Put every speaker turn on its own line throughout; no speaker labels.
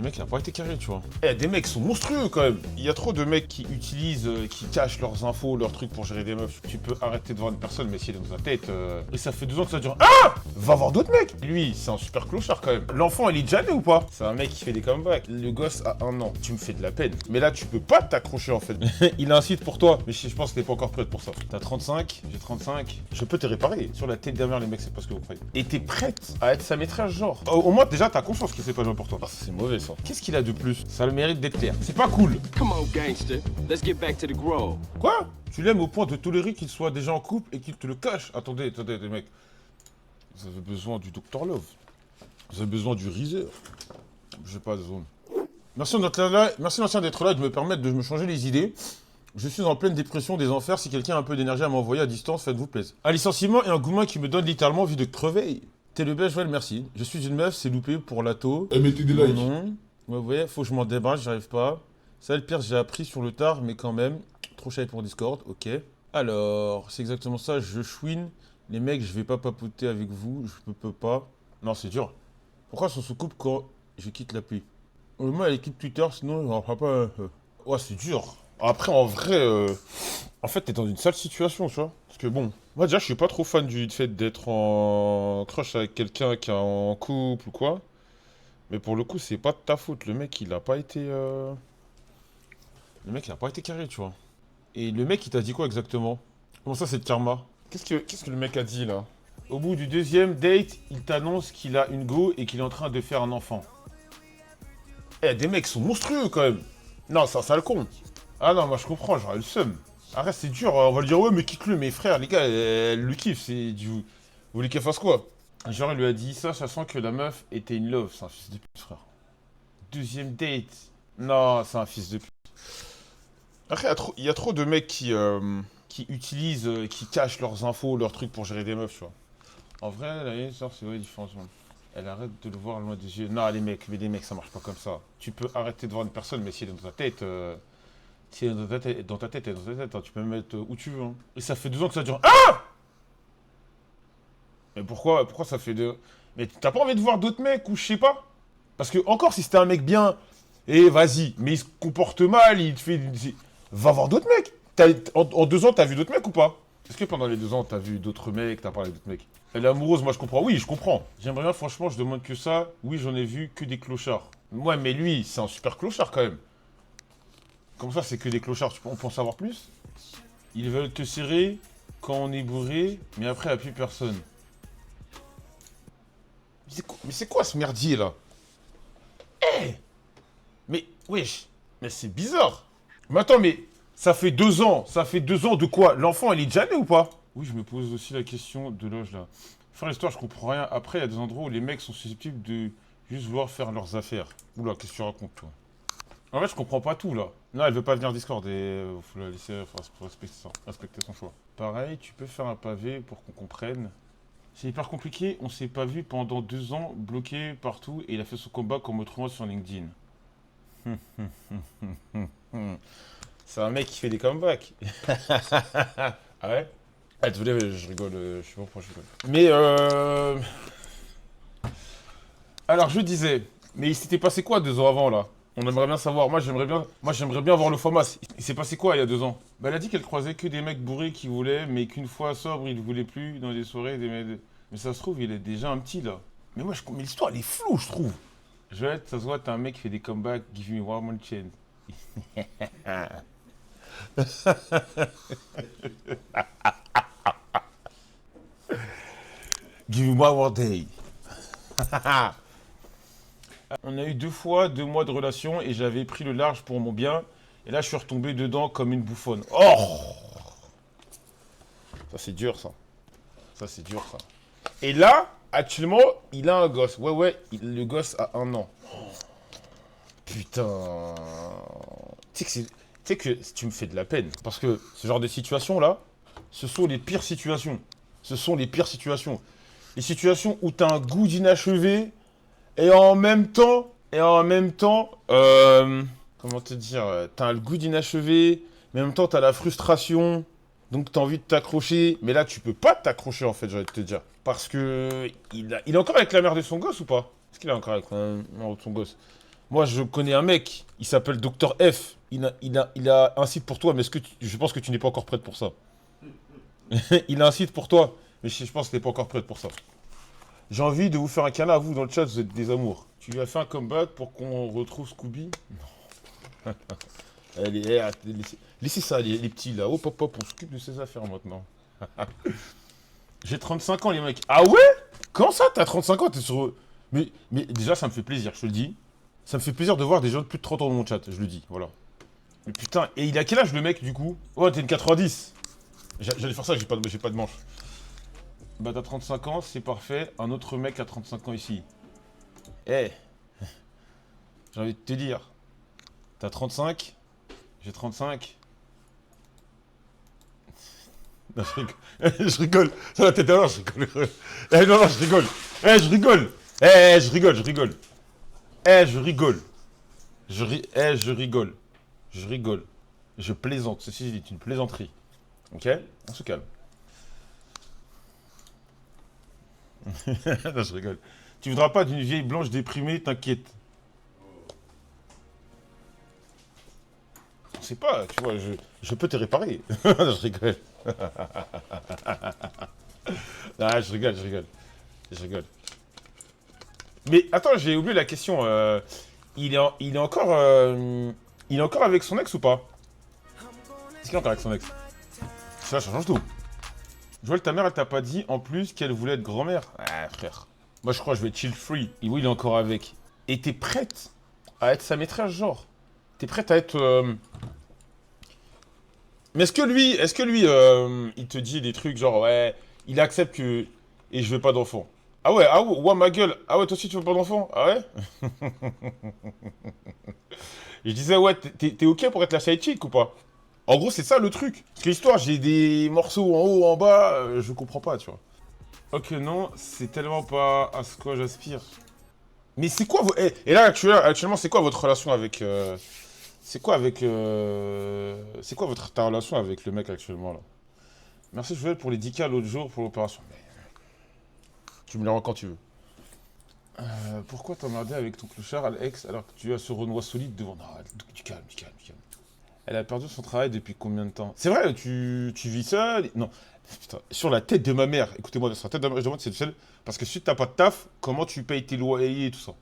mec, il a pas été carré, tu vois. Eh, des mecs sont monstrueux quand même. Il y a trop de mecs qui utilisent, qui cachent leurs infos, leurs trucs pour gérer des meufs. Tu peux arrêter de voir une personne, mais si elle est dans sa tête. Et ça fait 2 ans que ça dure. Ah! Va voir d'autres mecs. Lui, c'est un super clochard quand même. L'enfant, il est déjà né ou pas? C'est un mec qui fait des comebacks. Le gosse a 1 an. Tu me fais de la peine. Mais là, tu peux pas t'accrocher en fait. Il a un site pour toi, mais je pense que t'es pas encore prête pour ça. T'as 35, j'ai 35. Je peux te réparer. Sur la tête derrière les mecs, c'est pas ce que vous croyez. Et t'es prête à être sa maîtresse, genre. Au moins, déjà, t'as conscience qu'il c'est pas joué pour toi. Ah, c'est mauvais ça. Qu'est-ce qu'il a de plus? Ça a le mérite d'être clair. C'est pas cool.
Come on, gangster. Let's get back to the grove.
Quoi? Tu l'aimes au point de tolérer qu'il soit déjà en couple et qu'il te le cache? Attendez, les mecs. Vous avez besoin du Dr Love. Vous avez besoin du Reezer. J'ai pas de zone. Merci l'ancien d'être là et de me permettre de me changer les idées. Je suis en pleine dépression des enfers. Si quelqu'un a un peu d'énergie à m'envoyer à distance, faites-vous plaisir. Un licenciement et un gourmand qui me donne littéralement envie de crever. T'es le belge, merci. Je suis une meuf, c'est loupé pour l'atto.
Mettez des likes.
Non. Ouais, faut que je m'en débarrasse, j'arrive pas. Ça, le pire, j'ai appris sur le tard, mais quand même. Trop cher pour Discord, ok. Alors, c'est exactement ça, je chouine. Les mecs, je vais pas papoter avec vous, je peux pas. Non, c'est dur. Pourquoi on se coupe quand je quitte l'appli? Moi, l'équipe Twitter, sinon, on fera pas. Ouais, c'est dur. Après, en vrai, en fait, t'es dans une sale situation, tu vois. Parce que bon, moi déjà, je suis pas trop fan du fait d'être en crush avec quelqu'un qui est en couple ou quoi. Mais pour le coup, c'est pas de ta faute. Le mec, il a pas été. Le mec, il a pas été carré, tu vois. Et le mec, il t'a dit quoi exactement? Comment ça, c'est de karma? Qu'est-ce que le mec a dit là? Au bout du 2e date, il t'annonce qu'il a une go et qu'il est en train de faire un enfant. Eh, des mecs sont monstrueux quand même. Non, c'est un sale con. Ah non, moi je comprends, j'aurais le seum. Arrête, c'est dur, on va lui dire ouais, mais quitte-le, mes frères, les gars, elle le kiffe, c'est du. Vous voulez qu'elle fasse quoi? Genre, il lui a dit ça, sachant que la meuf était in love. C'est un fils de pute, frère. 2e date. Non, c'est un fils de pute. Après, il y a trop de mecs qui utilisent, qui cachent leurs infos, leurs trucs pour gérer des meufs, tu vois. En vrai, la histoire, c'est vrai, différent. Elle arrête de le voir loin des yeux. Non, les mecs, ça marche pas comme ça. Tu peux arrêter de voir une personne, mais si elle est dans ta tête, si elle est dans ta tête, elle est dans ta tête, hein, tu peux me mettre où tu veux. Hein. Et ça fait 2 ans que ça dure. Ah! Mais pourquoi ça fait 2... Mais t'as pas envie de voir d'autres mecs ou je sais pas? Parce que, encore, si c'était un mec bien, et vas-y, mais il se comporte mal, il te fait... Va voir d'autres mecs. En 2 ans, t'as vu d'autres mecs ou pas? Est-ce que pendant les 2 ans, t'as vu d'autres mecs, t'as parlé d'autres mecs? Elle est amoureuse, moi je comprends. Oui, je comprends. J'aimerais bien, franchement, je demande que ça. Oui, j'en ai vu que des clochards. Ouais, mais lui, c'est un super clochard quand même. Comme ça, c'est que des clochards. On peut en savoir plus? Ils veulent te serrer quand on est bourré, mais après, il n'y a plus personne. Mais c'est quoi ce merdier là? Eh! Mais, wesh! Mais c'est bizarre! Mais attends, mais ça fait 2 ans. Ça fait 2 ans de quoi? L'enfant, il est déjà né ou pas? Oui, je me pose aussi la question de l'âge là. Faire l'histoire, je comprends rien. Après, il y a des endroits où les mecs sont susceptibles de juste vouloir faire leurs affaires. Oula, qu'est-ce que tu racontes, toi? En fait, je comprends pas tout là. Non, elle veut pas venir Discord et faut la laisser, faut respecter ça, respecter son choix. Pareil, tu peux faire un pavé pour qu'on comprenne. C'est hyper compliqué, on s'est pas vu pendant 2 ans, bloqué partout, et il a fait son combat comme autrement sur LinkedIn. C'est un mec qui fait des comebacks. Ah ouais? Ah, désolé, je rigole, je sais pas pourquoi je rigole. Mais alors, je disais, mais il s'était passé quoi 2 ans avant, là? On aimerait bien savoir. Moi, j'aimerais bien voir le FOMAS. Il s'est passé quoi il y a 2 ans? Bah, elle a dit qu'elle croisait que des mecs bourrés qui voulaient, mais qu'une fois sobre, ils ne voulaient plus dans des soirées. Mais ça se trouve, il est déjà un petit, là. Mais moi, mais l'histoire, elle est floue, je trouve. Joël, ça se voit, t'as un mec qui fait des comebacks, give me one more chance. Give me one more day. On a eu 2 fois 2 mois de relation et j'avais pris le large pour mon bien. Et là, je suis retombé dedans comme une bouffonne. Oh! Ça, c'est dur, ça. Ça, c'est dur, ça. Et là, actuellement, il a un gosse. Ouais, le gosse a 1 an. Putain. Tu sais que tu me fais de la peine. Parce que ce genre de situation-là, ce sont les pires situations. Ce sont les pires situations. Les situations où tu as un goût d'inachevé et en même temps, comment te dire, tu as le goût d'inachevé, mais en même temps, tu as la frustration, donc tu as envie de t'accrocher. Mais là, tu peux pas t'accrocher, en fait, j'ai envie de te dire. Parce que il est encore avec la mère de son gosse ou pas? Est-ce qu'il est encore avec la mère de son gosse? Moi, je connais un mec, il s'appelle Dr F. Il a un site pour toi, mais je pense que tu n'es pas encore prête pour ça. Il a un site pour toi, mais je pense que tu n'es pas encore prête pour ça. J'ai envie de vous faire un câlin à vous dans le chat, vous êtes des amours. Tu lui as fait un comeback pour qu'on retrouve Scooby? Non. Laissez ça, les petits là. Hop, hop, hop, on s'occupe de ses affaires maintenant. J'ai 35 ans, les mecs. Ah ouais? Comment ça, t'as 35 ans? T'es sur... mais déjà, ça me fait plaisir, je te le dis. Ça me fait plaisir de voir des gens de plus de 30 ans dans mon chat, je le dis, voilà. Mais putain, et il a quel âge le mec, du coup? Oh, t'es une 90. J'allais faire ça, j'ai pas de manche. Bah, t'as 35 ans, c'est parfait. Un autre mec a 35 ans ici. Eh, j'ai envie de te dire. T'as 35, j'ai 35. Non, je rigole. Je rigole. Ça va tête alors, je rigole. Eh, non, je rigole. Je rigole. Je rigole. Je rigole. Je rigole. Je rigole. Je plaisante. Ceci est une plaisanterie. Ok? On se calme. Non, je rigole. Tu voudras pas d'une vieille blanche déprimée, t'inquiète. On sait pas, tu vois, je peux te réparer. Je rigole. Ah, je rigole. Mais attends, j'ai oublié la question. Il est encore avec son ex ou pas? Est-ce qu'il est encore avec son ex? Ça change tout. Joël, ta mère, elle t'a pas dit en plus qu'elle voulait être grand-mère? Ah, frère. Moi, je crois que je vais chill free. Et oui, il est encore avec. Et t'es prête à être sa maîtresse, genre? T'es prête à être... Mais est-ce que lui, il te dit des trucs genre, ouais, il accepte que... Et je veux pas d'enfant. Ah ouais, ma gueule. Ah ouais, toi aussi, tu veux pas d'enfant? Ah ouais? Et je disais, ouais, t'es ok pour être la side chick ou pas? En gros, c'est ça le truc. Parce que l'histoire, j'ai des morceaux en haut, en bas, je comprends pas, tu vois. Ok, non, c'est tellement pas à ce quoi j'aspire. Mais c'est quoi vos... Et là, actuellement, c'est quoi votre relation avec... C'est quoi ta relation avec le mec actuellement, là? Merci, Joël, pour les 10K l'autre jour pour l'opération. Mais... Tu me les rends quand tu veux. Pourquoi t'emmerder avec ton clochard, Alex, alors que tu as ce Renoir solide devant... Non, du calme. Elle a perdu son travail depuis combien de temps? C'est vrai, tu vis seul? Non. Putain, sur la tête de ma mère, écoutez-moi, sur la tête de ma mère, je demande si c'est seul. Parce que si t'as pas de taf, comment tu payes tes loyers et tout ça?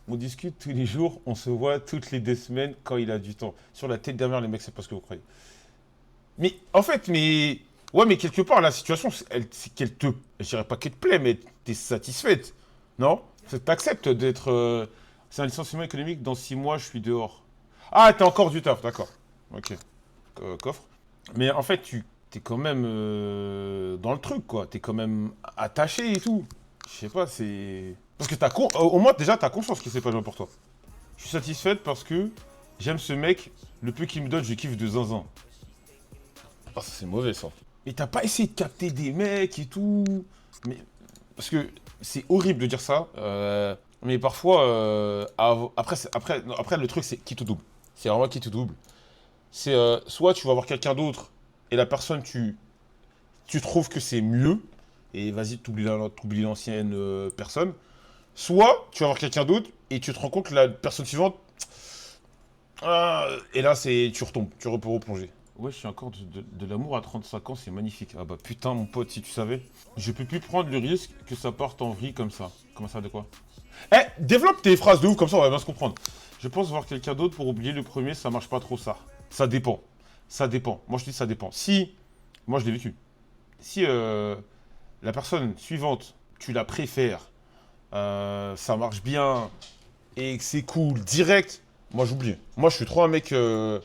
On discute tous les jours, on se voit toutes les 2 semaines quand il a du temps. Sur la tête de ma mère, les mecs, c'est pas ce que vous croyez. Mais, en fait, mais... Ouais, mais quelque part, la situation, c'est qu'elle te... Je dirais pas qu'elle te plaît, mais t'es satisfaite. Non? T'acceptes d'être... C'est un licenciement économique, dans 6 mois, je suis dehors. Ah, t'as encore du taf, d'accord. Ok. Coffre. Mais en fait, t'es quand même dans le truc, quoi. T'es quand même attaché et tout. Je sais pas, c'est... Parce que au moins, déjà, t'as conscience que c'est pas bien pour toi. Je suis satisfaite parce que j'aime ce mec. Le peu qu'il me donne, je kiffe de zinzin. Ah, ça, c'est mauvais, ça. Et t'as pas essayé de capter des mecs et tout. Mais... Parce que c'est horrible de dire ça. Mais parfois, après, le truc, c'est qui te double. C'est vraiment qui te double. C'est soit tu vas voir quelqu'un d'autre et la personne, tu trouves que c'est mieux et vas-y, t'oublies l'ancienne personne. Soit tu vas voir quelqu'un d'autre et tu te rends compte que la personne suivante, et là, tu retombes, tu peux replonger. Ouais, je suis encore de l'amour à 35 ans, c'est magnifique. Ah bah putain, mon pote, si tu savais. Je peux plus prendre le risque que ça parte en vrille comme ça. Comment ça, de quoi? Développe tes phrases de ouf, comme ça on va bien se comprendre. Je pense voir quelqu'un d'autre pour oublier le premier, ça marche pas trop ça. Ça dépend. Ça dépend. Moi je dis ça dépend. Si, moi je l'ai vécu. Si la personne suivante, tu la préfères, ça marche bien et que c'est cool, direct, moi j'oublie. Moi je suis trop un mec. Moi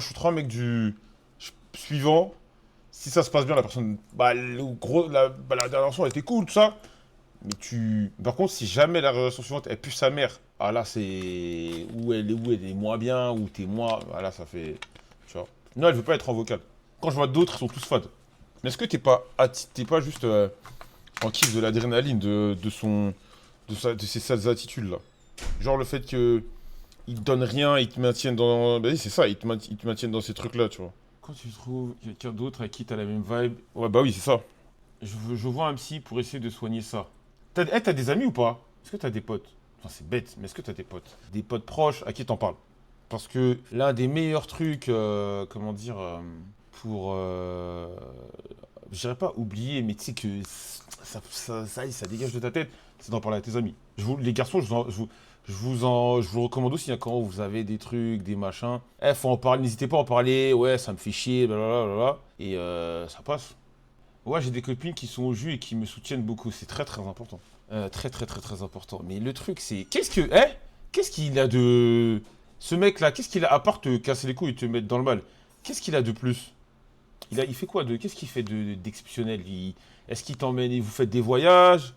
je suis trop un mec du suivant. Si ça se passe bien, la personne. Bah, la dernière relation elle était cool, tout ça. Mais Par contre, si jamais la relation suivante elle pue sa mère, ah là c'est. Où elle est moins bien, ou t'es moins. Ah là ça fait. Tu vois. Non, elle veut pas être en vocal. Quand je vois d'autres, ils sont tous fades. Mais est-ce que t'es pas juste en kiff de l'adrénaline, de ses sales attitudes là? Genre le fait que ils te donnent rien, ils te maintiennent dans. Bah oui, c'est ça, ils te maintiennent dans ces trucs-là, tu vois. Quand tu trouves quelqu'un d'autre à qui t'as la même vibe. Ouais, bah oui, c'est ça. Je vois un psy pour essayer de soigner ça. T'as des amis ou pas? Est-ce que t'as des potes? Enfin, c'est bête, mais est-ce que t'as des potes? Des potes proches à qui t'en parles? Parce que l'un des meilleurs trucs, comment dire, pour, je dirais pas oublier, mais tu sais que ça dégage de ta tête, c'est d'en parler à tes amis. Les garçons, je vous recommande aussi, hein, quand vous avez des trucs, des machins. Faut en parler, n'hésitez pas à en parler, ouais, ça me fait chier, blablabla, et ça passe. Ouais, j'ai des copines qui sont au jus et qui me soutiennent beaucoup, c'est très très important. Très important. Mais le truc, c'est, qu'est-ce qu'il a de... Ce mec-là, qu'est-ce qu'il a, à part te casser les couilles et te mettre dans le mal, qu'est-ce qu'il a de plus? Il fait quoi de, qu'est-ce qu'il fait d'exceptionnel? Est-ce qu'il t'emmène et vous faites des voyages?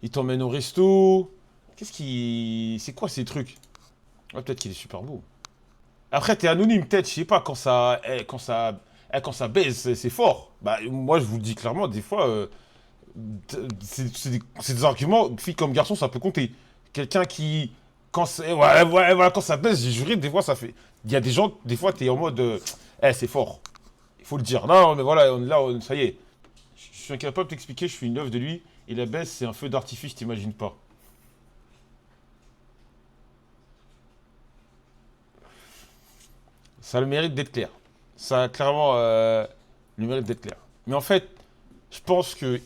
Il t'emmène au resto? C'est quoi ces trucs? Ouais, peut-être qu'il est super beau. Après, t'es anonyme, peut-être, je sais pas, quand ça baise, c'est fort. Bah, moi, je vous le dis clairement, des fois, c'est des arguments, fille comme garçon, ça peut compter. Quelqu'un qui, voilà, quand ça baise, j'ai juré, des fois, ça fait. Il y a des gens, des fois, t'es en mode, c'est fort. Il faut le dire. Non, mais voilà, ça y est. Je suis incapable de t'expliquer, je suis une œuvre de lui, et la baisse, c'est un feu d'artifice, t'imagines pas. Ça a le mérite d'être clair. Ça a clairement le mérite d'être clair. Mais en fait, je pense que...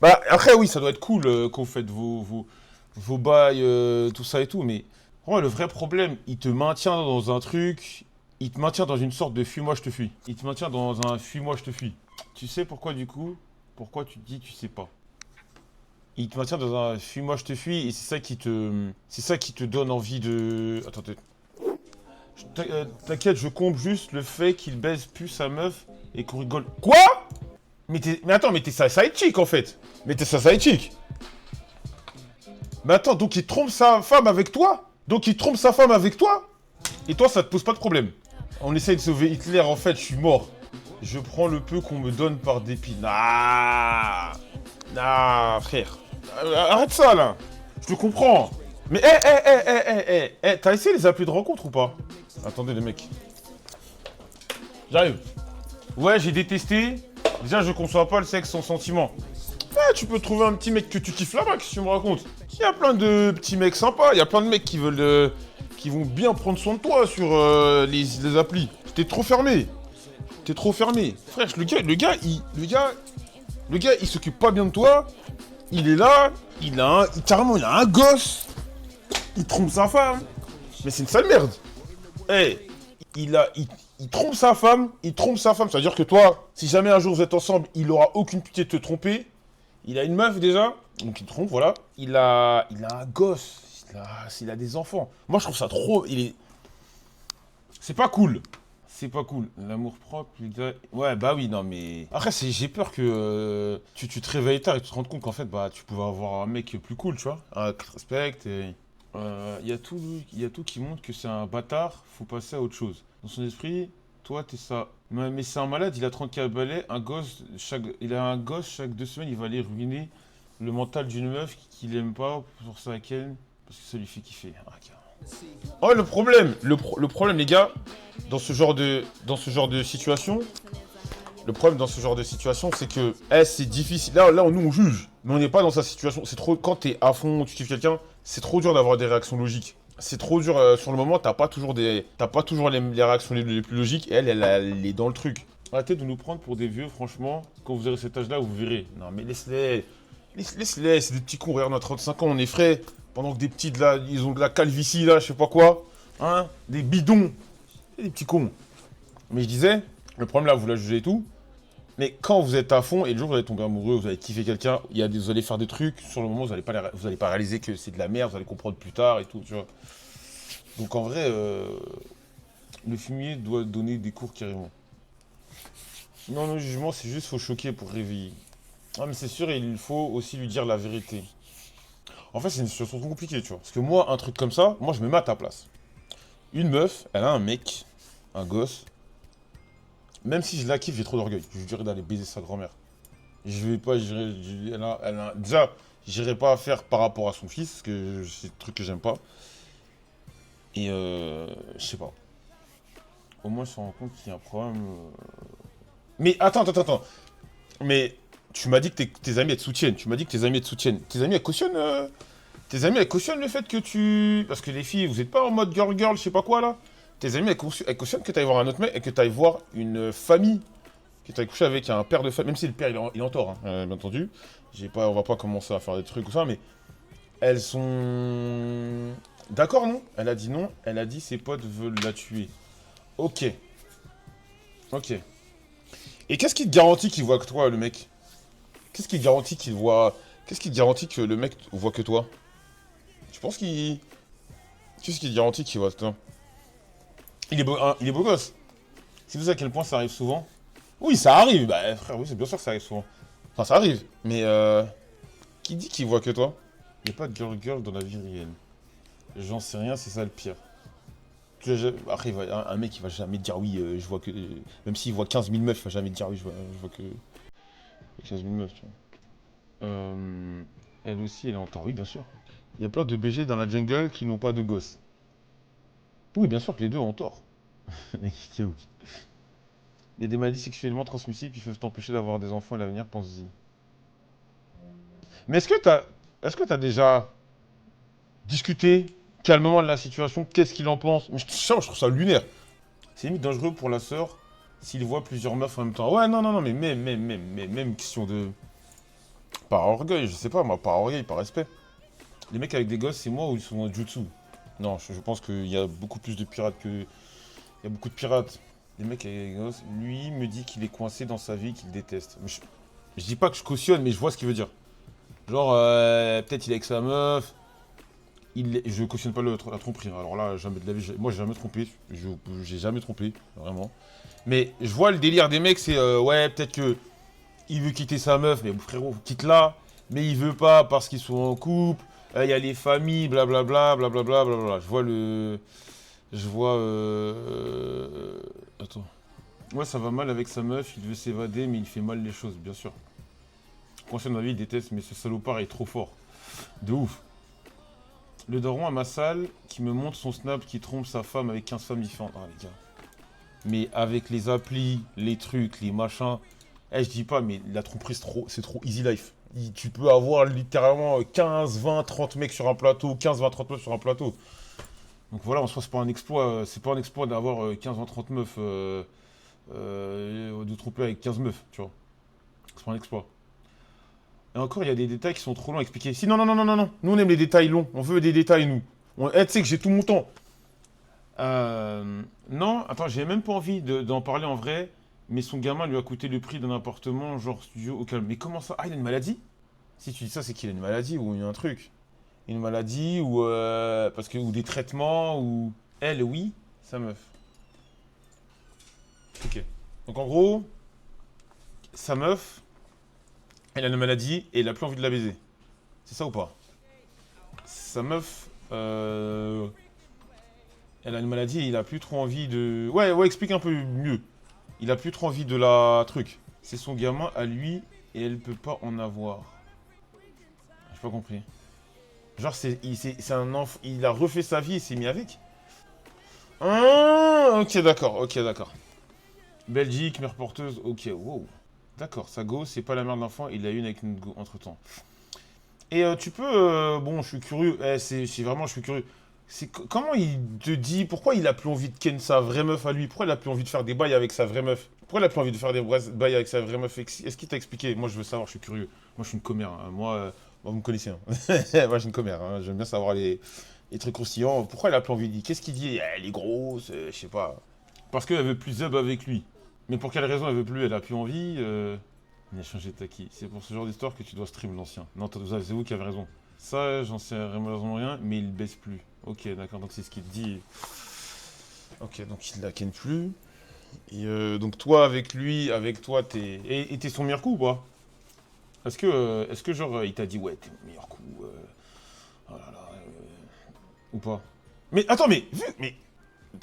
Bah, après, oui, ça doit être cool quand vous faites vos bails, tout ça et tout, mais le vrai problème, il te maintient dans un truc, il te maintient dans une sorte de fuis-moi, je te fuis. Il te maintient dans un fuis-moi, je te fuis. Tu sais pourquoi, du coup? Pourquoi tu te dis tu sais pas? Il te maintient dans un fuis-moi, je te fuis, et c'est ça qui te donne envie de... Attendez. T'inquiète, je compte juste le fait qu'il baise plus sa meuf et qu'on rigole. Quoi? Mais attends, mais t'es sa side chick en fait. Mais t'es sa side chick. Mais attends, donc il trompe sa femme avec toi? Donc il trompe sa femme avec toi? Et toi, ça te pose pas de problème? On essaye de sauver Hitler, en fait, je suis mort. Je prends le peu qu'on me donne par dépit. Nah, frère. Arrête ça, là. Je te comprends. Mais, t'as essayé les applis de rencontre ou pas? Attendez, les mecs. J'arrive. Ouais, j'ai détesté. Déjà, je conçois pas le sexe sans sentiment. Tu peux trouver un petit mec que tu kiffes là-bas, qu'est-ce que tu me racontes? Il y a plein de petits mecs sympas, il y a plein de mecs qui veulent, qui vont bien prendre soin de toi sur les applis. T'es trop fermé. T'es trop fermé. Frère, le gars, il s'occupe pas bien de toi. Il est là, carrément, il a un gosse. Il trompe sa femme. Mais c'est une sale merde. Il trompe sa femme, c'est-à-dire que toi, si jamais un jour vous êtes ensemble, il aura aucune pitié de te tromper. Il a une meuf déjà, donc il trompe, voilà. Il a un gosse, il a des enfants. Moi, je trouve ça trop... C'est pas cool. C'est pas cool. L'amour propre, ouais, bah oui, non, mais... Après, j'ai peur que tu te réveilles tard et tu te rends compte qu'en fait, bah, tu pouvais avoir un mec plus cool, tu vois. Un qui te respecte et... Il y a tout qui montre que c'est un bâtard, faut passer à autre chose. Dans son esprit, toi, t'es ça. Mais c'est un malade, il a 34 balais, il a un gosse, chaque 2 semaines, il va aller ruiner le mental d'une meuf qu'il aime pas pour ça à Ken, parce que ça lui fait kiffer. Oh, le problème, les gars, dans ce genre de situation, c'est que, c'est difficile. Là, nous, on juge, mais on n'est pas dans sa situation. C'est trop, quand t'es à fond, tu kiffes quelqu'un, c'est trop dur d'avoir des réactions logiques. C'est trop dur, sur le moment, t'as pas toujours les réactions les plus logiques, et elle est dans le truc. Arrêtez de nous prendre pour des vieux, franchement, quand vous aurez cet âge-là, vous verrez. Non, mais laisse-les, c'est des petits cons, regarde, on a 35 ans, on est frais, pendant que des petits, là, ils ont de la calvitie, là, je sais pas quoi, hein, des bidons, c'est des petits cons. Mais je disais, le problème là, vous la jugez et tout, mais quand vous êtes à fond et le jour où vous allez tomber amoureux, vous allez kiffer quelqu'un, vous allez faire des trucs, sur le moment vous allez pas réaliser que c'est de la merde, vous allez comprendre plus tard et tout, tu vois. Donc en vrai, le fumier doit donner des cours carrément. Non, le jugement, c'est juste faut choquer pour réveiller. Ah mais c'est sûr, il faut aussi lui dire la vérité. En fait, c'est une situation compliquée, tu vois. Parce que moi, un truc comme ça, moi je me mets à ta place. Une meuf, elle a un mec, un gosse. Même si je la kiffe, j'ai trop d'orgueil. Je lui dirais d'aller baiser sa grand-mère. Je vais pas, déjà, j'irai pas faire par rapport à son fils, parce que c'est un truc que j'aime pas. Et je sais pas. Au moins, je me rends compte qu'il y a un problème. Mais attends. Mais tu m'as dit que tes amis elles te soutiennent. Tes amis elles cautionnent Tes amis, elles cautionnent le fait que tu... Parce que les filles, vous êtes pas en mode girl, je sais pas quoi, là. Tes amis, elles cautionnent que t'ailles voir un autre mec et que t'ailles voir une famille, que t'ailles coucher avec un père de famille, même si le père, il est en tort, hein, bien entendu. On va pas commencer à faire des trucs ou ça, mais... Elles sont... D'accord, non? Elle a dit non, elle a dit ses potes veulent la tuer. Ok. Ok. Et qu'est-ce qui te garantit qu'il voit que toi, le mec? Qu'est-ce qui te garantit qu'il voit... Qu'est-ce qui te garantit que le mec voit que toi? Tu penses qu'il... Qu'est-ce qui te garantit qu'il voit que toi? Il est beau, hein, il est beau gosse. C'est vous à quel point ça arrive souvent? Oui, ça arrive. Bah, frère, oui, c'est bien sûr que ça arrive souvent. Enfin, ça arrive. Mais, qui dit qu'il voit que toi? Il n'y a pas de girl dans la vie réelle. J'en sais rien, c'est ça le pire. Après, un mec, il va jamais dire oui, je vois que... Même s'il voit 15 000 meufs, il va jamais dire oui, je vois que... 15 000 meufs, tu vois. Elle aussi, elle est en tort, oui, bien sûr. Il y a plein de BG dans la jungle qui n'ont pas de gosses. Oui, bien sûr que les deux ont tort. C'est où? Il y a des maladies sexuellement transmissibles qui peuvent t'empêcher d'avoir des enfants à l'avenir, pense-y. Mais est-ce que t'as déjà discuté calmement de la situation? Qu'est-ce qu'il en pense? Mais je trouve ça lunaire. C'est limite dangereux pour la sœur s'il voit plusieurs meufs en même temps. Ouais, non, mais même question de... Par orgueil, je sais pas, moi, par orgueil, par respect. Les mecs avec des gosses, c'est moi ou ils sont en jutsu? Non, je pense qu'il y a beaucoup plus de pirates que... Il y a beaucoup de pirates. Les mecs avec des gosses, lui me dit qu'il est coincé dans sa vie, qu'il déteste. Mais je dis pas que je cautionne, mais je vois ce qu'il veut dire. Genre, peut-être il est avec sa meuf. Je cautionne pas la tromperie. Alors là, jamais de la vie. Moi, j'ai jamais trompé. J'ai jamais trompé, vraiment. Mais je vois le délire des mecs, c'est ouais, peut-être que il veut quitter sa meuf, mais frérot, quitte-la. Mais il veut pas parce qu'ils sont en couple. Il y a les familles, blablabla, blablabla, blablabla. Je vois le. Je vois. Attends. Ouais, ça va mal avec sa meuf, il veut s'évader, mais il fait mal les choses, bien sûr. Conscient de ma vie, il déteste, mais ce salopard est trop fort. De ouf. Le daron à ma salle qui me montre son snap qui trompe sa femme avec 15 femmes différentes. Ah, les gars. Mais avec les applis, les trucs, les machins. Eh, je dis pas, mais la tromperie, c'est trop easy life. Tu peux avoir littéralement 15, 20, 30 mecs sur un plateau, 15, 20, 30 meufs sur un plateau. Donc voilà, en soi, c'est pas un exploit, d'avoir 15, 20, 30 meufs, de tromper avec 15 meufs, tu vois. C'est pas un exploit. Et encore, il y a des détails qui sont trop longs à expliquer. Si, non. Nous, on aime les détails longs. On veut des détails, nous. Tu sais que j'ai tout mon temps. Non, attends, j'ai même pas envie d'en parler en vrai. Mais son gamin lui a coûté le prix d'un appartement, genre studio au calme. Mais comment ça? Ah, il a une maladie? Si tu dis ça, c'est qu'il a une maladie ou il y a un truc. Une maladie ou ou des traitements ou... Elle, oui, sa meuf. Ok. Donc en gros, sa meuf, elle a une maladie et il a plus envie de la baiser. C'est ça ou pas? Sa meuf, elle a une maladie et il a plus trop envie de... Ouais, explique un peu mieux. Il a plus trop envie de la truc. C'est son gamin à lui et elle peut pas en avoir. J'ai pas compris. Genre, c'est un enfant... Il a refait sa vie et s'est mis avec? Ah, ok, d'accord. Belgique, mère porteuse, ok, wow. D'accord, sa go, c'est pas la mère de l'enfant, il l'a eu une avec une go entre-temps. Et tu peux... bon, je suis curieux, c'est vraiment, je suis curieux. Comment il te dit, pourquoi il a plus envie de ken sa vraie meuf à lui? Pourquoi il a plus envie de faire des bails avec sa vraie meuf? Pourquoi il a plus envie de faire des bails avec sa vraie meuf? Est-ce qu'il t'a expliqué? Moi, je veux savoir, je suis curieux. Moi, je suis une commère, hein. Moi, vous me connaissez, hein. Moi, je suis une commère, hein. J'aime bien savoir les trucs croustillants. Pourquoi il a plus envie de dire? Qu'est-ce qu'il dit? Elle est grosse, je sais pas. Parce qu'elle veut plus zub avec lui. Mais pour quelle raison elle veut plus? Elle a plus envie. Il a changé de taki. C'est pour ce genre d'histoire que tu dois stream l'ancien. Non, c'est vous qui avez raison. Ça, j'en sais malheureusement rien, mais il baisse plus. Ok, d'accord, donc c'est ce qu'il te dit. Ok, donc il la ken plus. Et donc toi, avec toi, Et t'es son meilleur coup ou pas? Est-ce que genre, il t'a dit, ouais, t'es mon meilleur coup, oh là là, ou pas? Mais attends, mais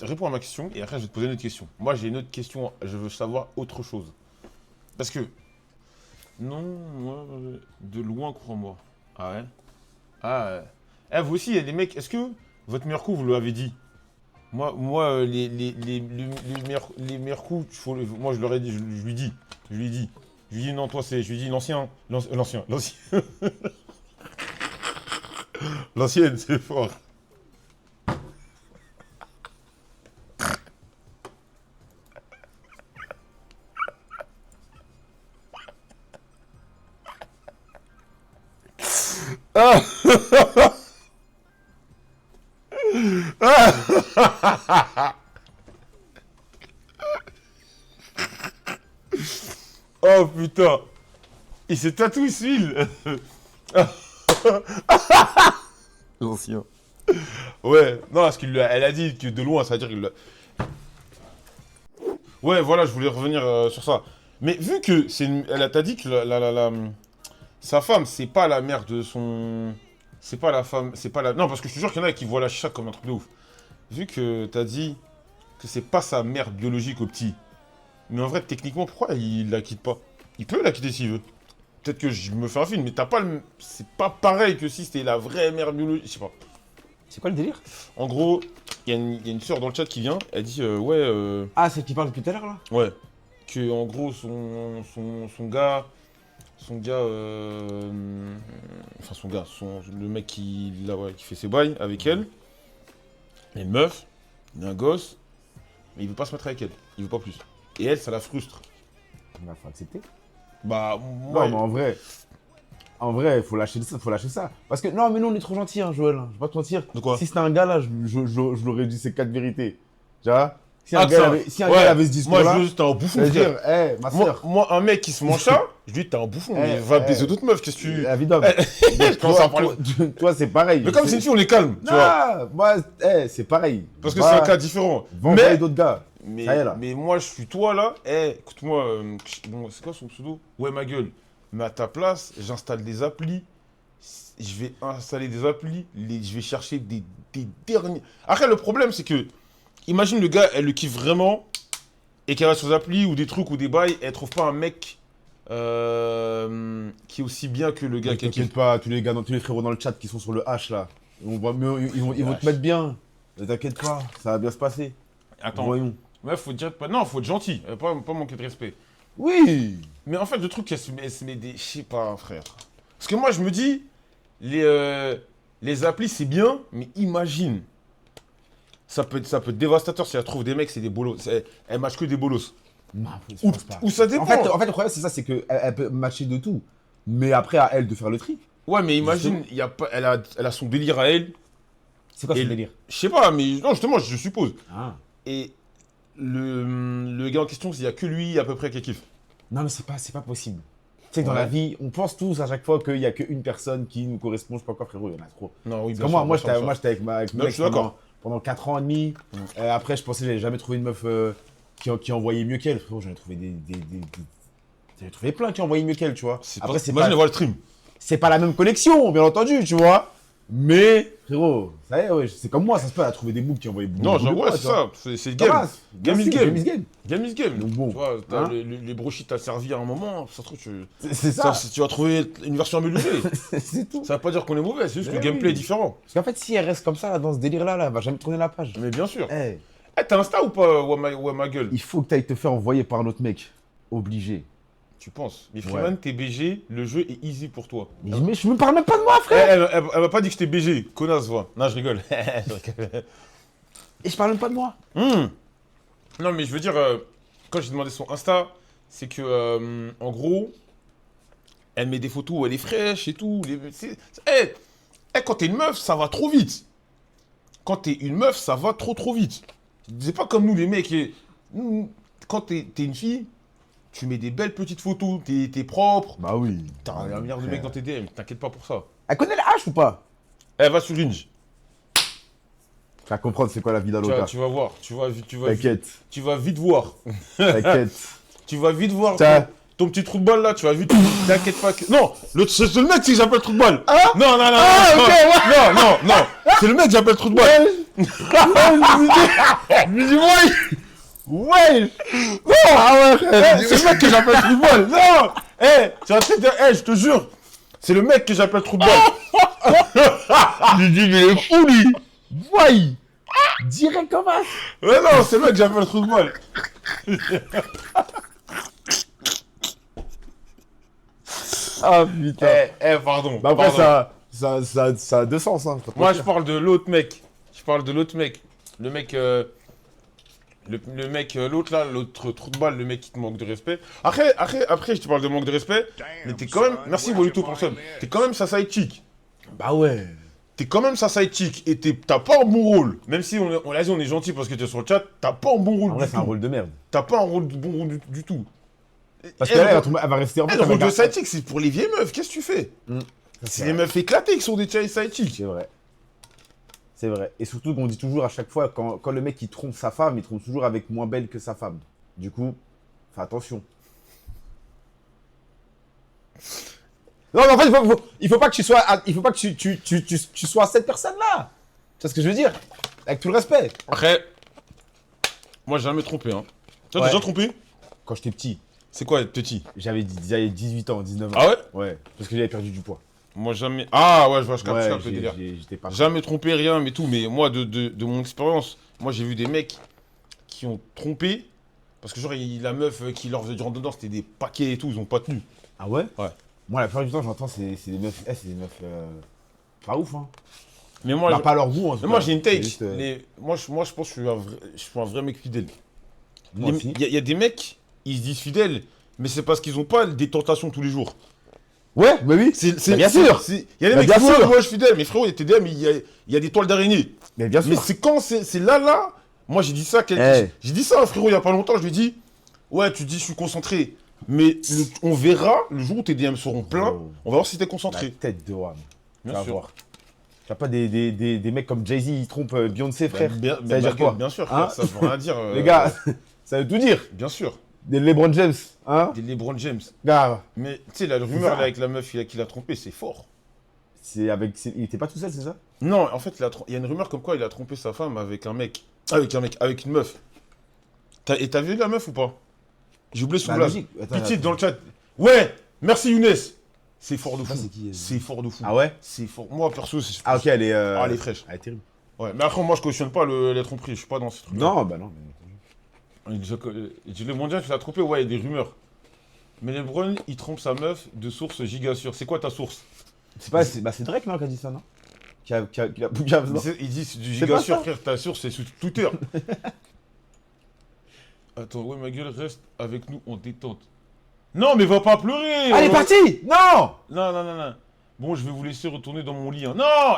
réponds à ma question et après je vais te poser une autre question. Moi j'ai une autre question, je veux savoir autre chose. Parce que, non, moi, de loin, crois-moi. Ah ouais? Ah ouais. Eh, vous aussi, il y a des mecs, est-ce que votre meilleur coup, vous l'avez dit? Les meilleurs coups, moi je leur ai dit, je lui dis. Je lui dis, non, toi c'est, je lui dis l'ancien. L'ancienne, c'est fort. Ah. Oh putain. Il s'est tatoué celui-là. L'ancien. Ouais, non, parce elle a dit que de loin, ça veut dire qu'il l'a. Ouais, voilà, je voulais revenir sur ça. Mais vu que t'as dit que sa femme, c'est pas la mère de son. C'est pas la femme. C'est pas la. Non, parce que je suis sûr qu'il y en a qui voient la chicha comme un truc de ouf. Vu que t'as dit que c'est pas sa mère biologique au petit. Mais en vrai, techniquement, pourquoi il la quitte pas? Il peut la quitter s'il veut. Peut-être que je me fais un film, mais t'as pas le. C'est pas pareil que si c'était la vraie mère biologique. Je sais pas.
C'est quoi le délire?
En gros, il y a une sœur dans le chat qui vient, elle dit
Ah, celle qui parle depuis tout à l'heure là?
ouais, que en gros son gars, enfin le mec qui fait ses bails avec elle, il y a une meuf, il a un gosse, mais il veut pas se mettre avec elle, il veut pas plus. Et elle, ça la frustre.
Bah, faut accepter.
Bah,
Non,
ouais.
mais en vrai, faut lâcher ça. Parce que, non, mais nous, on est trop gentils, hein, Joël. Je vais pas te mentir.
De quoi?
Si c'était un gars, là, je l'aurais dit ces 4 vérités. Tu vois? Si
Ah,
un gars avait ce discours-là,
moi, je veux, t'es un bouffon,
ça veut
frère.
dire, hé, ma soeur,
Moi, un mec qui se mange ça, je lui dis, t'es un bouffon, mais va baiser d'autres meufs, qu'est-ce que tu.
évidemment.
Je commence à parler.
Toi, c'est pareil.
Mais comme c'est une fille, on les calme, tu vois.
Non, moi, c'est pareil.
Parce que c'est un cas différent.
Va envoyer d'autres gars.
Mais,
Ça y est, là.
mais moi, je suis toi, là. Écoute-moi, bon, c'est quoi son pseudo? Ouais, ma gueule. Mais à ta place, j'installe des applis. Je vais installer des applis. Je vais chercher des derniers. Après, le problème, c'est que, imagine le gars, elle le kiffe vraiment. Et qu'elle va sur des applis ou des trucs ou des bails. Elle trouve pas un mec qui est aussi bien que le gars qui
T'inquiète pas, tous les frérots dans le chat qui sont sur le H, là. Ils vont te mettre bien. Ne t'inquiète pas, ça va bien se passer.
Attends.
Voyons.
Ouais, faut dire. Non, faut être gentil. Pas manquer de respect.
Oui.
Mais en fait, le truc, elle se met des. Je sais pas, frère. Parce que moi, je me dis, les applis, c'est bien, mais imagine. Ça peut être dévastateur si elle trouve des mecs, c'est des bolos. Elle match que des bolos.
Non, je pense pas.
Ou ça dépend.
En fait, le problème, c'est ça, c'est qu'elle peut matcher de tout. Mais après, à elle de faire le tri.
Ouais, mais imagine, y a pas, elle a son délire à elle.
C'est quoi
Et
ce délire?
Je sais pas, mais non, justement, je suppose.
Ah.
Et le gars en question, il y a que lui à peu près qui kiffe.
Non, mais c'est pas possible. Tu sais, dans
Ouais.
la vie, on pense tous à chaque fois qu'il n'y a qu'une personne qui nous correspond. Je sais pas quoi, frérot, il y en a trop.
Non, oui,
Parce
bien
que
sûr,
moi,
bien sûr, bien sûr.
j'étais avec ma
Non, je suis d'accord.
pendant 4 ans et demi. Après, je pensais que j'allais jamais trouvé une meuf qui envoyait mieux qu'elle. Frérot, j'en ai trouvé j'en ai trouvé plein qui envoyaient mieux qu'elle, tu vois. Après,
Imagine voir le stream.
c'est pas la même connexion, bien entendu, tu vois. Mais, frérot, ça y est, ouais, c'est comme moi, ça se peut, elle a trouvé des books qui envoyaient beaucoup.
Non,
beaucoup
ouais,
de
c'est
fois,
ça. C'est le
tu vois.
game.
Ça passe.
Game is
Bien sûr,
game.
Game is game.
Game is game.
Donc bon,
Tu vois,
hein.
les brochites t'as servi à un moment, ça se trouve,
C'est ça.
tu vas trouver une version améliorée.
C'est tout.
Ça veut pas dire qu'on est mauvais, c'est juste que
Mais
le gameplay
oui.
est différent.
Parce qu'en fait, si elle reste comme ça, là, dans ce délire-là, elle va jamais tourner la page.
Mais bien sûr.
Eh,
T'as Insta ou pas, ouais, ma gueule?
il faut que tu ailles te faire envoyer par un autre mec. Obligé.
Tu penses? Mais Freeman, t'es BG, le jeu est easy pour toi.
Mais je me parle même pas de moi, frère.
Elle m'a pas dit que j'étais BG, connasse, va. Non, je rigole.
Et je parle même pas de moi.
Non, mais je veux dire, quand j'ai demandé son Insta, c'est que, en gros, elle met des photos où elle est fraîche et tout. Quand t'es une meuf, ça va trop vite. Quand t'es une meuf, ça va trop vite. C'est pas comme nous, les mecs. Quand t'es une fille, tu mets des belles petites photos, t'es propre.
Bah oui.
T'as un milliard de mecs dans tes DM, t'inquiète pas pour ça.
Elle connaît la hache ou pas?
Elle va sur Inge.
Tu vas comprendre c'est quoi la vie d'un local.
Tu vas voir,
T'inquiète.
tu vas vite voir.
T'inquiète.
Tu vas vite voir
Tiens.
ton petit trou de balle là, tu vas vite. T'inquiète pas que. Non, c'est le mec qui j'appelle trou de balle.
Ah
Non, non. C'est le mec que j'appelle trou de balle.
Je me dis, ouais. Non. Ah ouais, frère.
C'est le mec que j'appelle trou de balle. Non. Tu vas te dire, je te jure. C'est le mec que j'appelle trou de balle.
Je dis, mais il est fou, lui. Ouais. Direct comme ça.
Ouais, non, c'est le mec que j'appelle trou de balle.
Ah putain.
Pardon.
Bah après,
pardon.
ça. Ça a deux sens, hein.
Moi, je parle de l'autre mec. Je parle de l'autre mec. Le mec... Le mec, l'autre là, l'autre trou de balle, le mec qui te manque de respect. Après, je te parle de manque de respect, mais t'es quand même... Merci, Walito, pour ça. T'es quand même sa side chick.
Bah ouais.
T'es quand même sa side chick et t'as pas un bon rôle. Même si on l'a dit, on est gentil parce que t'es sur le chat, t'as pas un bon rôle
En
du
vrai, c'est un
tout.
rôle de merde.
T'as pas un rôle bon rôle du tout.
Parce que là, elle va rester en fait.
Le rôle de side chick, c'est pour les vieilles meufs. Qu'est-ce que tu fais? C'est les
vrai.
meufs éclatées qui sont des side chicks.
C'est vrai. C'est vrai. Et surtout qu'on dit toujours à chaque fois, quand le mec il trompe sa femme, il trompe toujours avec moins belle que sa femme. Du coup, fais attention. Non, mais en fait, il faut pas que tu sois, il faut pas que tu sois cette personne-là. Tu vois ce que je veux dire? Avec tout le respect.
Après, moi j'ai jamais trompé. Hein. Toi,
Ouais.
t'as déjà trompé?
Quand j'étais petit,
C'est quoi être petit?
j'avais 18 ans, 19 ans.
Ah ouais?
Ouais, parce que j'avais perdu du poids.
Moi jamais. Ah ouais, je vois, je capte le
Ouais,
délire.
j'étais pas.
Jamais trompé, rien, mais tout. Mais moi, de mon expérience, moi j'ai vu des mecs qui ont trompé. Parce que genre, la meuf qui leur faisait du rentre dedans, c'était des paquets et tout, ils ont pas tenu.
Ah ouais?
Ouais.
Moi, la plupart du temps, j'entends, c'est des meufs. C'est des meufs. Pas ouf, hein.
Mais moi,
Bah, pas leur goût, en tout
mais moi
cas.
j'ai une
C'est
take.
juste,
Moi, je pense que je suis un vrai mec fidèle.
moi aussi.
Il y a des mecs, ils se disent fidèles, mais c'est parce qu'ils ont pas des tentations tous les jours.
Ouais, bah oui. Bah, bien sûr.
Il y a des
Bah,
mecs
bien
qui disent,
sûr.
ouais, moi je suis fidèle, mais frérot, il y a tes DM, il y a des toiles d'araignée.
Mais bien
Mais
sûr.
c'est quand c'est là, moi j'ai dit ça,
Eh.
j'ai dit ça à un frérot il y a pas longtemps, je lui ai dit, ouais, tu dis je suis concentré, mais on verra le jour où tes DM seront pleins,
Oh.
on va voir si t'es
La
concentré.
tête de Wam. Tu
Bien
vas
sûr.
voir. Tu as pas des mecs comme Jay-Z, ils trompent Beyoncé, frère.
Bien,
ça veut dire
bien,
quoi?
bien sûr,
Hein
frère, ça veut rien dire.
Les gars, ça veut tout dire.
Bien sûr,
Des LeBron James, hein?
des LeBron James.
Gars,
Mais tu sais, la rumeur
ça.
là, avec la meuf qui l'a trompé, c'est fort.
il était pas tout seul, c'est ça?
Non, en fait, il y a une rumeur comme quoi il a trompé sa femme avec un mec. Avec une meuf. Et t'as vu la meuf ou pas? J'ai oublié son
Bah,
blaze.
logique. Attends,
Pitié
attends.
dans le chat. Ouais, merci Younes. C'est fort de
Ça,
fou.
c'est qui,
C'est fort de fou.
Ah ouais?
C'est fort. Moi, perso, c'est.
Ah, ok, elle est.
Ah, elle est fraîche.
Elle est terrible.
Ouais, mais après, moi, je cautionne pas les tromperies. Je suis pas dans ces trucs.
Non, bah non.
Le mondial, tu l'as trompé. Ouais, il y a des rumeurs. Mais LeBron, il trompe sa meuf de source giga sûre. C'est quoi ta source?
C'est Drake, non, qui a dit ça, non? Qui a
Mais il dit c'est du
C'est
giga
pas
sûr,
ça.
frère. Ta source, c'est sur Twitter. Attends, ouais, ma gueule, reste avec nous en détente. Non, mais va pas pleurer!
Elle est partie! Non!
Non. Bon, je vais vous laisser retourner dans mon lit. Hein. Non!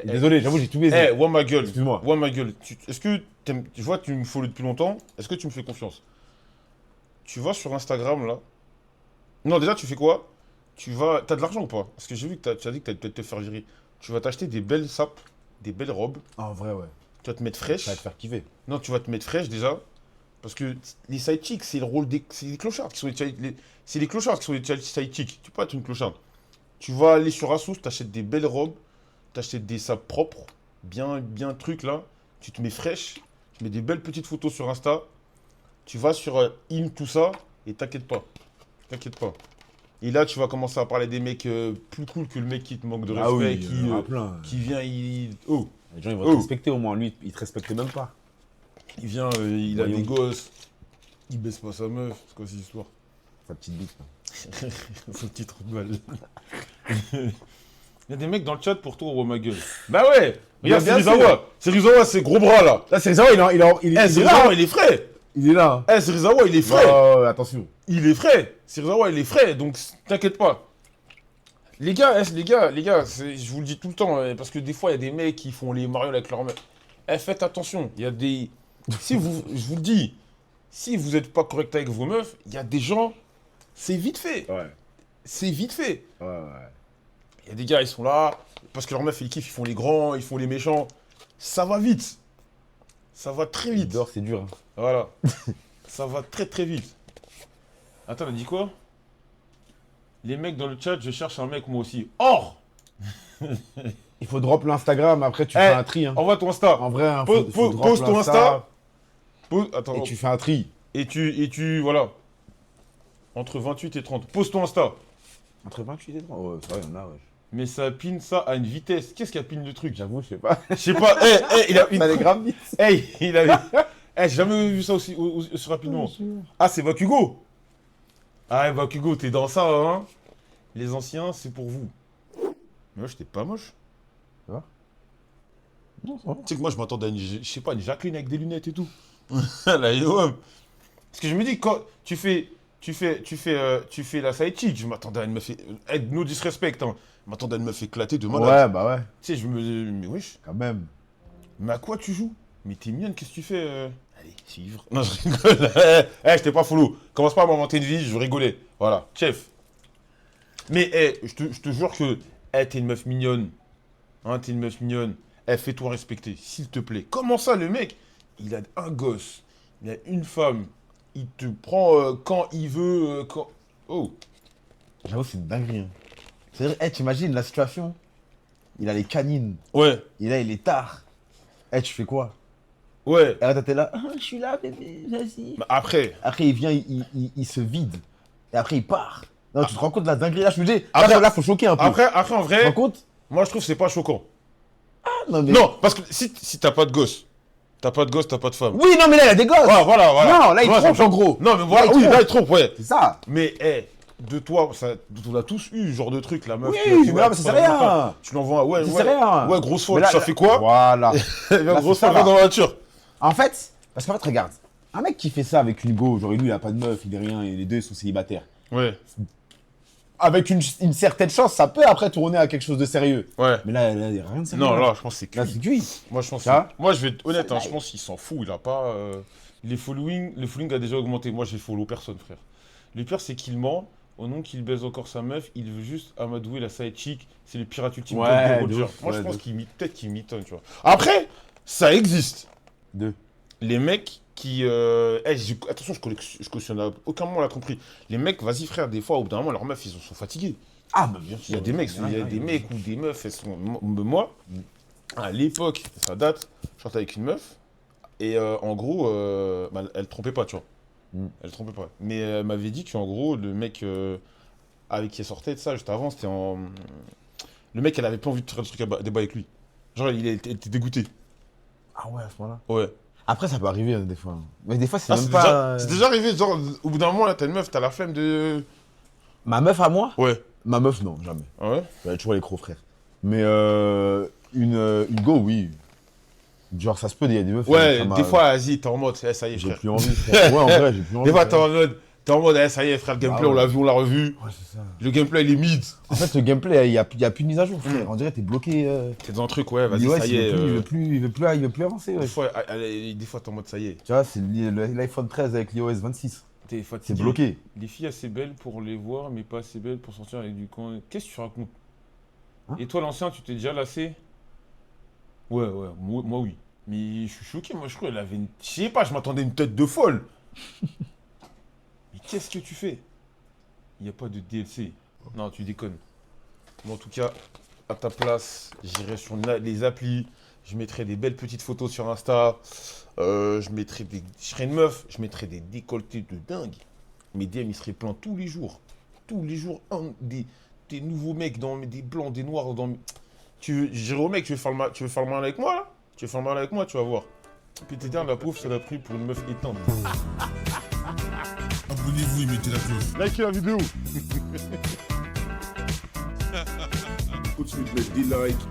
Désolé, j'avoue, j'ai tout baisé.
Ouais, ma gueule.
Excuse-moi.
Ouais, ma gueule. Est-ce que je vois que tu me follow depuis longtemps. Est-ce que tu me fais confiance? Tu vas sur Instagram, là. Non, déjà, tu fais quoi? T'as de l'argent ou pas? Parce que j'ai vu que tu as dit que t'allais peut-être te faire virer. Tu vas t'acheter des belles sapes, des belles robes.
En vrai, ouais.
Tu vas te mettre fraîche.
Ça va te faire kiffer.
Non, tu vas te mettre fraîche déjà. Parce que les side chicks, c'est le rôle c'est les clochards qui sont c'est les clochards qui sont les side chicks. Tu peux pas être une clocharde. Tu vas aller sur Asos, t'achètes des belles robes, t'achètes des sapes propres, bien truc là. Tu te mets fraîche, tu mets des belles petites photos sur Insta. Tu vas sur tout ça et t'inquiète pas. T'inquiète pas. Et là, tu vas commencer à parler des mecs plus cool que le mec qui te manque de respect,
Ah oui, il y en a plein.
qui vient, Oh,
Les gens, ils vont
Oh.
te respecter au moins. Lui, il te respectait même pas.
il vient, il a
Voyons.
des gosses, il baisse pas sa meuf, c'est quoi cette histoire?
Sa petite bite. là.
Son petit trou de balle. Il y a des mecs dans le chat pour toi, oh ma gueule. Bah ouais, regarde,
bien
c'est
sûr.
Rizawa. C'est Rizawa, c'est gros bras là.
Là, c'est ça, il
Eh, c'est
est là.
Rizawa, il est frais.
Il est là.
Eh, c'est Rizawa, il est frais.
Attention.
Il est frais. C'est Rizawa, il est frais, donc t'inquiète pas. Les gars, je vous le dis tout le temps, parce que des fois, il y a des mecs qui font les marioles avec leur meuf. Eh, faites attention, il y a des... je vous le dis, si vous n'êtes pas correct avec vos meufs, il y a des gens, c'est vite fait.
Ouais.
C'est vite fait.
Ouais.
Il y a des gars, ils sont là, parce que leur meuf, ils kiffent, ils font les grands, ils font les méchants. Ça va vite. Ça va très vite.
Dehors, c'est dur. Hein.
Voilà. Ça va très très vite. Attends, on a dit quoi? Les mecs dans le chat, je cherche un mec moi aussi. Or!
Il faut drop l'Instagram, après tu
Eh,
fais un tri. Hein.
Envoie ton Insta.
En vrai, hein,
Pose
drop
ton Insta. Attends.
Et tu fais un tri.
Voilà. Entre 28 et 30. Pose ton Insta.
Entre 28 et 30. Ouais, ça va, il y en a, ouais.
Mais ça pine ça à une vitesse. Qu'est-ce qu'il y a pine le truc?
J'avoue, je sais pas.
Je sais pas. Il a une.
Ça allait grave vite.
Il avait. J'ai jamais vu ça aussi rapidement. Ah, c'est Vakugo. Ah, Vakugo, t'es dans ça, hein? Les anciens, c'est pour vous. Mais ouais, j'étais pas moche.
Ça va? Non, ça va.
Tu sais que moi, je m'attendais à une, je sais pas, une Jacqueline avec des lunettes et tout. Là, yo, homme. Parce que je me dis, quand tu fais la side chick, je m'attendais à une meuf, no disrespect, hein. Je m'attendais à une meuf éclatée de malade.
Ouais, bah ouais,
Tu sais, je me, mais wesh,
quand même.
mais à quoi tu joues? Mais t'es mignonne, qu'est-ce que tu fais Allez, suivre. Non, je rigole. Je t'ai pas follow. Commence pas à m'inventer une vie, je veux rigoler. Voilà, chef. Mais, je te jure que, t'es une meuf mignonne. Hein, t'es une meuf mignonne. Fais-toi respecter, s'il te plaît. Comment ça, le mec, il a un gosse, il a une femme, il te prend quand il veut, quand... Oh,
J'avoue, c'est une dinguerie. Hein. C'est-à-dire, t'imagines la situation? Il a les canines.
ouais,
Et là, il est tard. Tu fais quoi?
ouais.
Et là, t'es là. Ah, je suis là, bébé, vas-y.
Bah, après,
Après, il vient, il se vide. Et après, il part. Non, tu te rends compte de la dinguerie là? Je me dis,
Après-
là, faut choquer un peu.
après, en
tu te rends
vrai,
compte?
moi, je trouve que c'est pas choquant.
Non, mais...
Non, parce que si t'as pas de gosse, t'as pas de femme.
Oui, non, mais là, il a des gosses.
Ouais, voilà.
Non, là, il
Moi,
trompe,
ça me
en gros.
Non, mais voilà,
Là, il
oui,
trompe.
là, il trompe, ouais.
C'est ça.
Mais, de toi, ça, on a tous eu ce genre de truc, la meuf.
Oui,
qui a fait,
mais non, mais ça, c'est rien.
Tu l'envoies, ouais,
Ça,
ouais.
c'est rien.
Ouais, grosse
Mais
faute,
là,
ça
là-
fait quoi
Voilà. Là,
Grosse
c'est ça,
faute
là.
dans la voiture.
En fait, parce qu'en fait, regarde. Un mec qui fait ça avec une go, genre lui, il a pas de meuf, il est rien, et les deux, ils sont célibataires.
Ouais,
Avec une certaine chance, ça peut après tourner à quelque chose de sérieux.
ouais.
Mais là, il n'y a rien de sérieux.
Non, là, je pense que c'est
Là,
cuit.
c'est cuit.
Moi, je pense
Ça
moi, je vais être honnête,
Ça
hein,
y
je
est.
pense qu'il s'en fout. Il a pas. Le following a déjà augmenté. Moi, j'ai follow personne, frère. Le pire, c'est qu'il ment. Au nom qu'il baise encore sa meuf, il veut juste amadouer la side chick. C'est le pirate ultime
Ouais,
de
de
Roger.
ouf,
Moi,
ouais,
je
de
pense
ouf.
peut-être qu'il mitonne, tu vois. Après, ça existe.
Deux.
Les mecs qui. Attention, je cautionne à aucun moment, on l'a compris. Les mecs, vas-y, frère, des fois, au bout d'un moment, leurs meufs, ils sont fatigués.
Ah, bah bien sûr.
Il y a des mecs, ou des meufs, elles sont. Moi, à l'époque, ça date, je sortais avec une meuf, et en gros, bah, elle trompait pas, tu vois. Elle trompait pas. Mais elle m'avait dit qu'en gros, le mec avec qui elle sortait, de ça, juste avant, c'était en. Le mec, elle avait pas envie de faire des trucs à débat avec lui. Genre, elle était dégoûté.
Ah ouais, à ce moment-là.
Ouais.
Après, ça peut arriver des fois. Mais des fois, c'est
Ah,
même
c'est
pas.
c'est déjà arrivé, genre, au bout d'un moment, là, t'as une meuf, t'as la flemme de.
Ma meuf à moi?
Ouais.
Ma meuf, non, jamais.
Ah ouais?
Elle a toujours les gros frères. Mais une go, oui. Genre, ça se peut, il y a des meufs.
Ouais,
ça m'a-
des fois, vas-y, t'es en mode, ça y est,
J'ai
frère.
plus envie. frère. Ouais, en vrai, j'ai plus envie.
Des fois,
frère.
t'es en mode, ça y est, frère, le gameplay,
ouais.
on l'a vu, on l'a revu.
Ouais, c'est ça.
Le gameplay, il est mid.
En fait, le gameplay, il y a plus de mise à jour, frère. On dirait que t'es bloqué.
T'es dans un truc, ouais, vas-y,
Ouais,
ça y est.
il veut plus avancer. Ouais.
Des fois, t'es en mode, ça y est.
Tu vois, c'est l'iPhone 13 avec l'iOS 26.
T'es
C'est
fatigué.
bloqué.
Les filles assez belles pour les voir, mais pas assez belles pour sortir avec du coin. Qu'est-ce que tu racontes?
Hein?
Et toi, l'ancien, tu t'es déjà lassé? Ouais, moi oui. Mais je suis choqué, moi je crois qu'elle avait une. Je sais pas, je m'attendais à une tête de folle. Mais qu'est-ce que tu fais? Il n'y a pas de DLC. Non, tu déconnes. Moi, en tout cas, à ta place, j'irai sur les applis. Je mettrai des belles petites photos sur Insta. Je serais une meuf, je mettrais des décolletés de dingue. Mes DM, ils seraient pleins tous les jours. Tous les jours, des nouveaux mecs, des blancs, des noirs. Je dirais au mec, tu veux faire le mal avec moi, là? Tu veux faire le mal avec moi, tu vas voir. Puis t'es la pauvre, ça l'a pris pour une meuf éteinte. Abonnez-vous et mettez la cloche. Likez la vidéo. Continuez de mettre des likes,